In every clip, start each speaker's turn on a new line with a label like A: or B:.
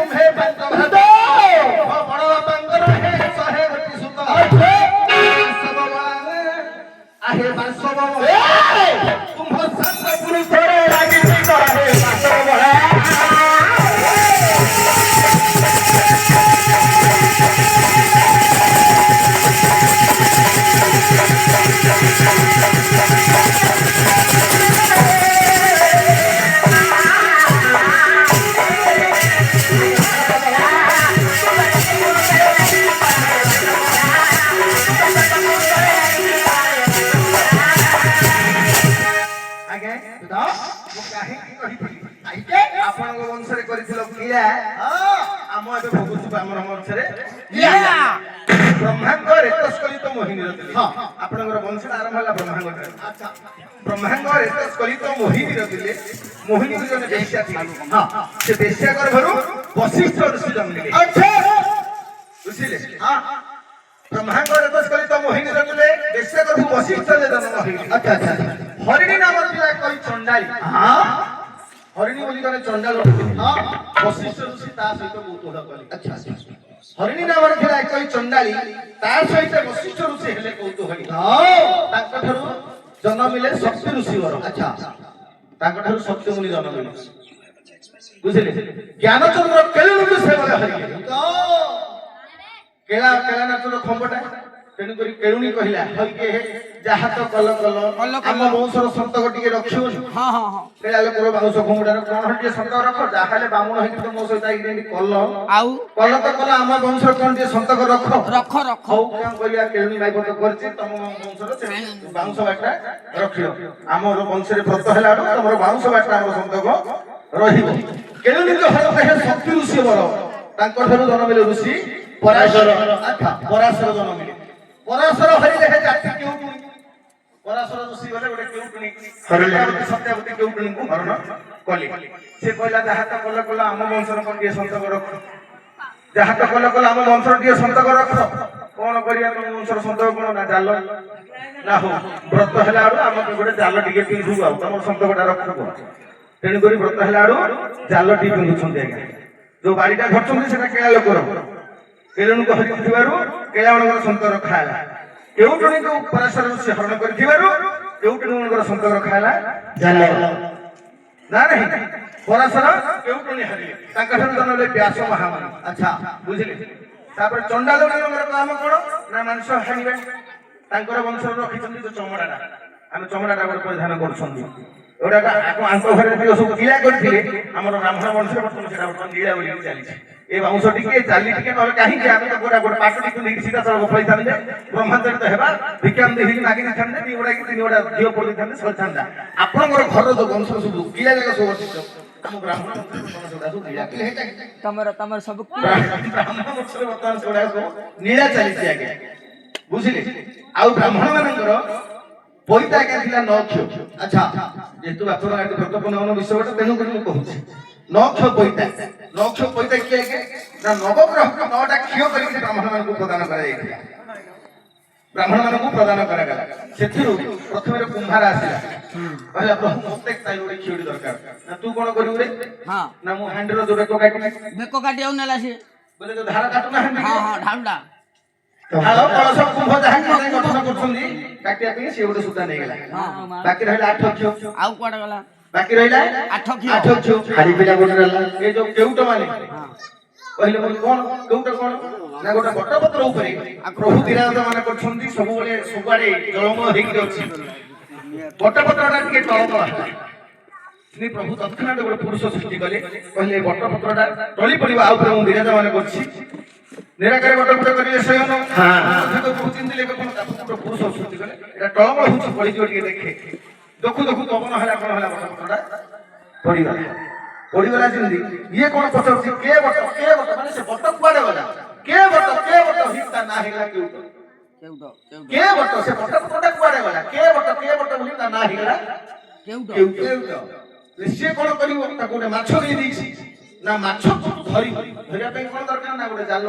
A: ତୁମ୍ଭେ ପାଞ୍ଚ ଭାତ ବଡ଼ ବାପାଙ୍କର ହେ ଶହେ ଗୋଟି ସୁତ ଆହେ ବାସବ ତୁମ୍ଭ ସାତ ପୁରୁଷରେ ଲାଗିଛି କରେ ବାସବ ବଳା ଆପଣଙ୍କ ବଂଶରେ କରିଥିଲ କ୍ରିୟା ଆମ ଏବେ ଭୋଗୁଛୁ ଆମର ବଂଶରେ ବ୍ରହ୍ମାଙ୍ଗ ରେତସ୍କଳିତ ମୋହିନୀର ଥିଲେ ଆପଣଙ୍କର ବଂଶଟା ଆରମ୍ଭ ହେଲା ବ୍ରହ୍ମାଙ୍ଗ ବ୍ରହ୍ମାଙ୍ଗ ରେତସ୍କଳିତ ମୋହିନୀର ଥିଲେ ମୋହିନୀ ଜଣେ ବେଶ୍ୟା ଥିଲେ ସେ ବେଶ୍ୟା ଗର୍ଭରୁ ବଶିଷ୍ଠ ଋଷି ଜନ୍ମିଲେ ବୁଝିଲେ ବ୍ରହ୍ମାଙ୍ଗ ରେତସ୍କଳିତ ମୋହିନୀର ଥିଲେ ବେଶ୍ୟା ଗର୍ଭ ବଶିଷ୍ଠରେ ଜନ୍ମ ହୋଇଲେ ହରିଣୀ ନାମର ଥିଲା କହି ଚଣ୍ଡାଳୀ ହରିଣୀ ବୋଲି ଜଣେ ଚଣ୍ଡାଳ ବଶିଷ୍ଠ ଋଷି ତା ସହିତ କୌତୂହଳ କଲେ ହରିଣୀ ନାମର ଥିଲା ଏକ ଚଣ୍ଡାଳୀ ତା ସହିତ ବଶିଷ୍ଠ ଋଷି ହେଲେ କୌତୂହଳୀ ତାଙ୍କ ଠାରୁ ଜନ୍ମିଲେ ଶକ୍ତି ଋଷିବର ତାଙ୍କ ଠାରୁ ଶକ୍ତି ମୁନି ଜନ୍ମିଲେ ବୁଝିଲେ ଜ୍ଞାନଚନ୍ଦ୍ର କେଳୁଙ୍କୁ ସେବନ ହରିଲେ କେଳା ନାଚର ଖମ୍ବଟା ତେଣୁକରି କେଳୁଣୀ କହିଲା ହରିକେ ଯାହା ତ କଲ ଆମ ବଂଶର ସନ୍ତକ ଟିକେ ରଖିବନି କେଳା ଲୋକର ବାଉଁଶ ଖମ୍ବଟାର କଣ ଟିକେ ସନ୍ତକ ରଖ ଯାହାହେଲେ ବାମୁଣ ହେଇକି ତ ମୋ ସହିତ କଲ ତ କଲ ଆମ ବଂଶର କଣ ଟିକେ ସନ୍ତକ ରଖ ହଉ କଣ କରିବା କେଳୁଣୀ ମାଇପତ କରିଛି ତମ ବଂଶର ବାଉଁଶ ବାଟା ରଖିବ ଆମର ବଂଶରେ ବ୍ରତ ହେଲା ବେଳକୁ ତମର ବାଉଁଶ ବାଟା ଆମର ସନ୍ତକ ରହିବ କେଳୁଣୀଙ୍କ ହର ଶକ୍ତି ଋଷି ବର ତାଙ୍କ ଠାରୁ ଜନ୍ମିଲେ ଋଷି ପରାଶର ଜନ୍ମିଲେ ପରାଶର ହରିଲେ ଜାତି କେଉଁଟୁଣି ପରାଶର ଋଷି ଗଲେ ଗୋଟେ କେଉଁଟୁଣି ସତ୍ୟାବତୀ କେଉଁଟୁଣିଙ୍କୁ ହରଣ କଲେ ସେ କହିଲା ଯାହା ତ କଲ ଆମ ବଂଶର କଣ ଟିକେ ସନ୍ତକ ରଖ ଯାହା ତ କଲ ଆମ ବଂଶର ଟିକେ ସନ୍ତକ ରଖ କଣ କରିବା ତମ ବଂଶର ସନ୍ତକ କଣ ନା ଜାଲ ନା ହଉ ବ୍ରତ ହେଲା ବେଳୁ ଆମକୁ ଗୋଟେ ଜାଲ ଟିକେ ପିନ୍ଧିବୁ ଆଉ ତମର ସନ୍ତକଟା ରଖିବୁ ତେଣୁକରି ବ୍ରତ ହେଲା ବେଳୁ ଜାଲ ଟିକେ ପିନ୍ଧୁଛନ୍ତି ଆଜ୍ଞା ଯୋଉ ବାଡ଼ିଟା ଧରିଛନ୍ତି ସେଟା କେଳା ଲୋକର କେଳୁଣୀକୁ ହରିଥିବାରୁ କେଳାମାନଙ୍କର ସନ୍ତକ ରଖା ହେଲା କେଉଁଟୁଣୀକୁ ପରାଶର ଋଷି ହରଣ କରିଥିବାରୁ କେଉଁଟୁଣୀଙ୍କର ସନ୍ତକ ରଖା ହେଲା ଜାଲ ନା ନାହିଁ ପରାଶର କେଉଁଟୁଣୀ ହରିଲେ ତାଙ୍କ ଠାରୁ ଜନ୍ମିଲେ ବ୍ୟାସ ମହାମୁନି ବୁଝିଲେ ତାପରେ ଚଣ୍ଡାଳ ମାନଙ୍କର କାମ କଣ ନା ମାଂସ ହାଣିବେ ତାଙ୍କର ବଂଶରେ ରଖିଛନ୍ତି ଯୋଉ ଚମଡ଼ାଟା ଆମେ ଚମଡ଼ାଟା ଗୋଟେ ପରିଧାନ କରୁଛନ୍ତି ଏଗୁଡାକ ଆଙ୍କ ଘରେ ସବୁ ଗିଳା କରିଥିଲେ ଆମର ବ୍ରାହ୍ମଣ ବଂଶରେ ବର୍ତ୍ତମାନ ସେଟା ବର୍ତ୍ତମାନ ଗିଳା ବୋଲି ଚାଲିଛି ଏ ବାଉଁଶ ଟିକେ ଚାଲି ଟିକେ ନହେଲେ କାହିଁକି ଆମେ ତ ଗୋଟେ ପାଟଟିକୁ ନେଇକି ସିଧା ସଳଖ ପଳେଇଥାନ୍ତେ ବ୍ରହ୍ମାଞ୍ଚରିତ ହେବା ଭିକ୍ଷାନ୍ତ ହେଇକି ମାଗି ଦେଇଥାନ୍ତେ ତିନି ଗୋଟା ଝିଅ ପଡ଼ି ଦେଇଥାନ୍ତେ ସରିଥାନ୍ତା ଆପଣଙ୍କର ଘରର ଯୋଉ ବଂଶ ସବୁ ଗିଳା ଜାଗା ସବୁ ଅଛି ଆମ ବ୍ରାହ୍ମଣ ତମର ସବୁ ବ୍ରାହ୍ମଣ ବଂଶରେ ବର୍ତ୍ତମାନ ସେଗୁଡା ସବୁ ନୀଳା ଚାଲିଛି ଆଜ୍ଞା ବୁଝିଲେ ଆଉ ବ୍ରାହ୍ମଣ ମାନଙ୍କର ପଇତା ଆଜ୍ଞା ଥିଲା 9 କ୍ଷ ଯେହେତୁ ଆପଣ ବ୍ରତପୂର୍ଣ୍ଣ ବିଷୟଟା ତେଣୁକରି ମୁଁ କହୁଛି 9 କ୍ଷ ପଇତା କିଏ ଆଜ୍ଞା ନା ନବଗ୍ରହକୁ 9ଟା କ୍ଷୟ କରିକି ବ୍ରାହ୍ମଣ ମାନଙ୍କୁ ପ୍ରଦାନ କରାଯାଇଥିଲା ସେଥିରୁ ପ୍ରଥମେ କୁମ୍ଭାର ଆସିଲା କହିଲା ପ୍ରଭୁ ମତେ ଗୋଟେ କ୍ଷୀରି ଦରକାର ନା ତୁ କଣ କରିବୁ ରେ ନା ମୁଁ ହାଣ୍ଡିର ଯୋଉ ବେକ କାଟି ଆଉ ନେଲା ସିଏ ବୋଲେ ଯୋଉ ଧାର କାଟୁ ନା ଢାଳୁଟା ଢାଳ କଳସ କୁମ୍ଭ ଯାହା ଗଠନ କରୁଛନ୍ତି କାଟିବା ପାଇଁ ସିଏ ଗୋଟେ ସୂତା ନେଇଗଲା ବାକି ରହିଲା 8 କ୍ଷ ଆଉ କୁଆଡେ ଗଲା ବାକି ରହିଲା 8 କ୍ଷ ହାରି ପିଲା ଗୋଟେ ରହିଲା ଏ ଯୋଉ କେଉଟ ମାନେ କହିଲେ କଣ କେଉଟ କଣ ନା ଗୋଟେ ବଟପତ୍ର ଉପରେ ପ୍ରଭୁ ବିରାଜମାନ କରୁଛନ୍ତି ସବୁଆଡେ ଜଳମୟ ହେଇକି ଅଛି ବଟପତ୍ରଟା ଟିକେ ତଳମଳ ଶ୍ରୀ ପ୍ରଭୁ ତତ୍କ୍ଷଣାତ ଗୋଟେ ପୁରୁଷ ସୃଷ୍ଟି କଲେ କହିଲେ ବଟପତ୍ରଟା ଟଳି ପଡିବ ଆଉ ଉପରେ ମୁଁ ବିରାଜମାନ କରୁଛି ନିରାକାରୀ ବଟପତ୍ର କରିଲେ ଶୟନ ଚିନ୍ତିଲେ ପୁରୁଷ ସୃଷ୍ଟି କଲେ ଏଟା ଟଳମଳ ହଉଛି ପଡିଯିବ ଟିକେ ଦେଖେ ଦେଖୁ ପବନ ହେଲା କଣ ହେଲା ବଟପତ୍ରଟା ପଡିଗଲା ଯେମିତି ଇଏ କଣ ପଚାରୁଛି କେ ବଟ ମାନେ ସେ ବଟ କୁଆଡେ ଗଲା କେ ବଟ ତା ନାଁ ହେଇଗଲା କେଉଟ କେ ବଟ ସେ ବଟପତ୍ରଟା କୁଆଡେ ଗଲା କେ ବଟ ବୋଲି ତା ନାଁ ହେଇଗଲା କେଉଟ ସିଏ କଣ କରିବ ତାକୁ ଗୋଟେ ମାଛ ଦେଇଛି ନା ମାଛ ଧରିବା ପାଇଁ କଣ ଦରକାର ନା ଗୋଟେ ଜାଲ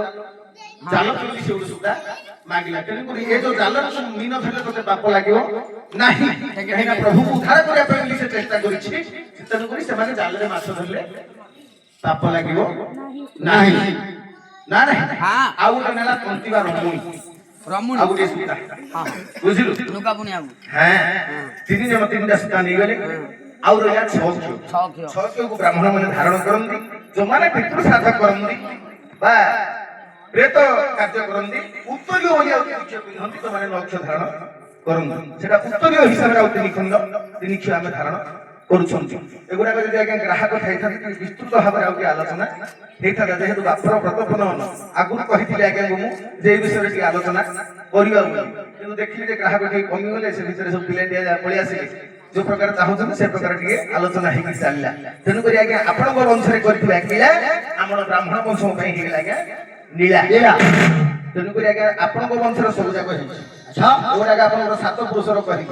A: କିଣିଲି ସେ ଗୋଟେ ସୂତା ମାଗିଲା ତେଣୁକରି ଏ ଯୋଉ ଜାଲ ମୀନ ଧରିଲେ ତୋତେ ପାପ ଲାଗିବ ନାହିଁ କାହିଁକିନା ପ୍ରଭୁକୁ ଉଦ୍ଧାର କରିବା ପାଇଁ ସେ ଚେଷ୍ଟା କରିଛି ତେଣୁକରି ସେମାନେ ଜାଲରେ ମାଛ ଧରିଲେ ପାପ ଲାଗିବ ନାହିଁ ନା ନା
B: ହଁ
A: ଆଉ ଗୋଟେ ନେଲା ତନ୍ତିବା ରମୁଣି
B: ରମୁଣି
A: ଆଉ ଗୋଟେ ସୂତା
B: ହଁ
A: ବୁଝିଲୁ
B: ଲୁଗା ବୁଣି ଆବୁ
A: ହଁ ତିନି ଜଣ ତିନିଟା ସୂତା ନେଇଗଲେ ଆଉ ରହିଲା ଛଅ କ୍ଷୀର
B: ଛଅ କ୍ଷୀର
A: ଛଅ କ୍ଷୀରକୁ ବ୍ରାହ୍ମଣ ମାନେ ଧାରଣ କରନ୍ତି ଯୋଉମାନେ ପିତୃ ଶ୍ରାଦ୍ଧ କରନ୍ତି ବା ପ୍ରେତ କାର୍ଯ୍ୟ କରନ୍ତି ଉତ୍ତରୀୟ ବୋଲି ଆଉ ତିନି କ୍ଷୀର ପିନ୍ଧନ୍ତି ସେମାନେ ନକ୍ଷ ଧାରଣ କରନ୍ତି ସେଟା ଉତ୍ତରୀୟ ହିସାବରେ ଆଉ ତିନି କ୍ଷୀର ଆମେ ଧାରଣ କରୁଛନ୍ତି ଏଗୁଡାକ ଯଦି ଆଜ୍ଞା ଗ୍ରାହକ ଥାଇଥାନ୍ତି ବିସ୍ତୃତ ଭାବରେ ଆଉ ଟିକେ ଆଲୋଚନା ହେଇଥାନ୍ତା ଯେହେତୁ ବାପର ବ୍ରତପନ ଆଗରୁ କହିଥିଲି ଆଜ୍ଞା ମୁଁ ଯେ এই ବିଷୟରେ ଟିକେ ଆଲୋଚନା କରିବା ବୋଲି କିନ୍ତୁ ଦେଖିଲି ଯେ ଗ୍ରାହକ ଟିକେ କମିଗଲେ ସେ ଭିତରେ ସବୁ ପିଲା ପଳେଇ ଆସିଲେ ଯୋଉ ପ୍ରକାର ଚାହୁଁଛନ୍ତି ସେ ପ୍ରକାର ଟିକେ ଆଲୋଚନା ହେଇକି ଚାଲିଲା ତେଣୁକରି ଆଜ୍ଞା ଆପଣଙ୍କ ବଂଶରେ କରିଥିବା କିଳା ଆମର ବ୍ରାହ୍ମଣ ବଂଶ ପାଇଁ ହେଇଗଲା ଆଜ୍ଞା ନୀଳା ତେଣୁକରି ଆଜ୍ଞା ଆପଣଙ୍କ ବଂଶର ସବୁ ଯାକ ହେଇଛି ଯୋଉଟାକ ଆପଣଙ୍କର ସାତ ପୁରୁଷର କରି